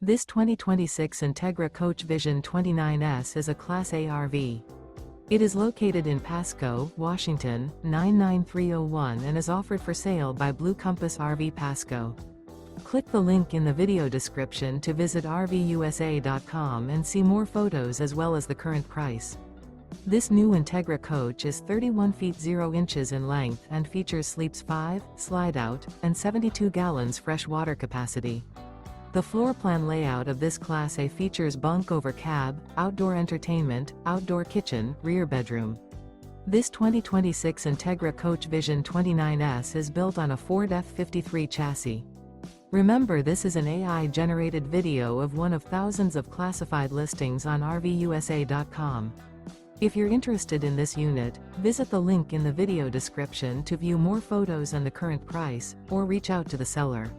This 2026 Entegra Coach Vision 29S is a Class A RV. It is located in Pasco, Washington, 99301 and is offered for sale by Blue Compass RV Pasco. Click the link in the video description to visit RVUSA.com and see more photos as well as the current price. This new Entegra coach is 31 feet 0 inches in length and features sleeps 5, slide-out, and 72 gallons fresh water capacity. The floor plan layout of this Class A features bunk over cab, outdoor entertainment, outdoor kitchen, rear bedroom. This 2026 Entegra Coach Vision 29S is built on a Ford F53 chassis. Remember, this is an AI-generated video of one of thousands of classified listings on RVUSA.com. If you're interested in this unit, visit the link in the video description to view more photos and the current price, or reach out to the seller.